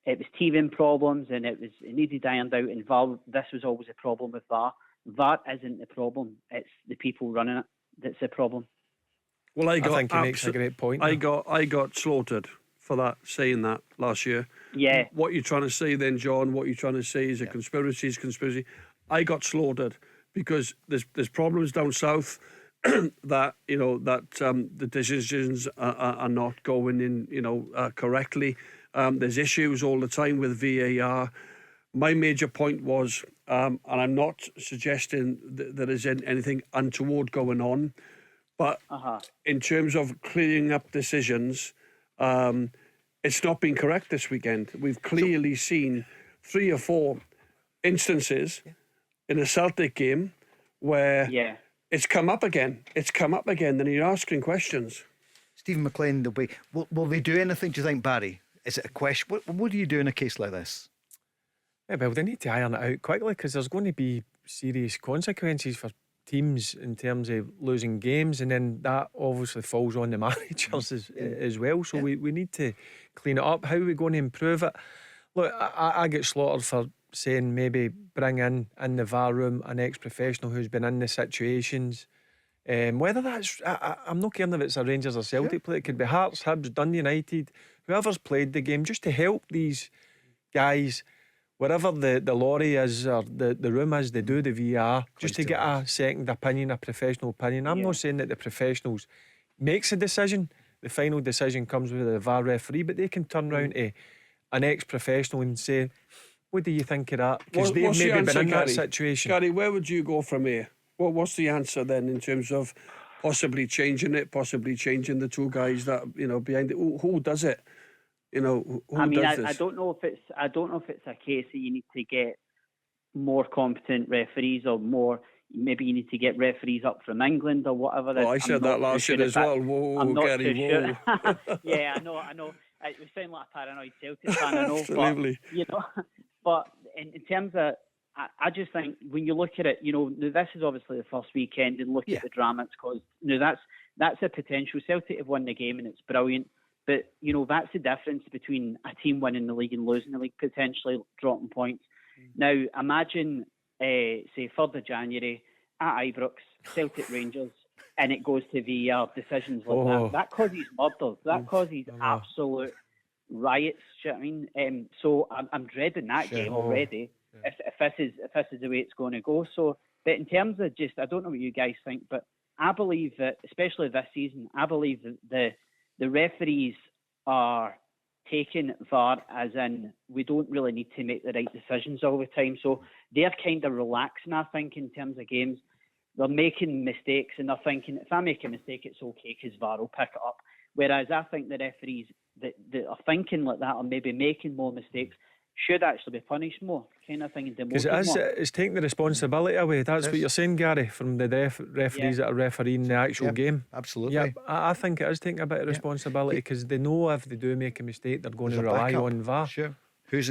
it was teething problems and it needed ironed out, and VAR, this was always a problem with VAR. VAR isn't the problem, it's the people running it that's the problem. Well, I think he makes a great point. I got slaughtered for that, saying that last year. Yeah. What you're trying to say then, John, what you're trying to say is a conspiracy. I got slaughtered because there's problems down south that the decisions are not going in correctly. There's issues all the time with VAR. My major point was, and I'm not suggesting that there is anything untoward going on, but in terms of clearing up decisions, it's not been correct this weekend. We've clearly seen 3 or 4 instances in a Celtic game where it's come up again. Then you're asking questions. Stephen McLean, will they do anything, do you think, Barry? Is it a question? What do you do in a case like this? Yeah, well, they need to iron it out quickly, because there's going to be serious consequences for teams in terms of losing games, and then that obviously falls on the managers as well. So we need to clean it up. How are we going to improve it? Look, I get slaughtered for saying maybe bring in the VAR room an ex-professional who's been in the situations. Whether that's, I'm not caring if it's a Rangers or Celtic play. It could be Hearts, Hibs, Dundee United, whoever's played the game, just to help these guys, wherever the lorry is or the room is, they do the VAR, just to get a second opinion, a professional opinion. I'm not saying that the professionals makes a decision. The final decision comes with the VAR referee, but they can turn round to an ex-professional and say, what do you think of that? Because they've maybe been in that situation. Gary, where would you go from here? What's the answer then in terms of possibly changing it, possibly changing the 2 guys that behind it? Who does it? Who does this? I don't know if it's a case that you need to get more competent referees, or more. Maybe you need to get referees up from England or whatever. I said that last year as well. I'm not Gary, too sure. Yeah, I know. It was sounding like a paranoid Celtic fan. I know, absolutely. But in terms of, I just think when you look at it, this is obviously the first weekend, and look at the drama it's caused. That's a potential. Celtic have won the game and it's brilliant, but that's the difference between a team winning the league and losing the league, potentially dropping points. Now imagine, say 3rd of January at Ibrox, Celtic Rangers, and it goes to VAR decisions like that. That causes murders. That causes absolute riots. Do you know what I mean? So I'm dreading that game already. If this is the way it's going to go. So, but in terms of just, I don't know what you guys think, but I believe that, especially this season, I believe that the referees are taking VAR as in we don't really need to make the right decisions all the time. So they're kind of relaxing, I think, in terms of games. They're making mistakes and they're thinking, if I make a mistake, it's okay because VAR will pick it up. Whereas I think the referees that are thinking like that, or maybe making more mistakes, should actually be punished more, kind of thing, and demoted more. Because it's taking the responsibility away. That's what you're saying, Gary, from the referees that are refereeing the actual game. Absolutely. Yeah, I think it is taking a bit of responsibility, because they know if they do make a mistake, they're going to rely on VAR. Sure. Who's in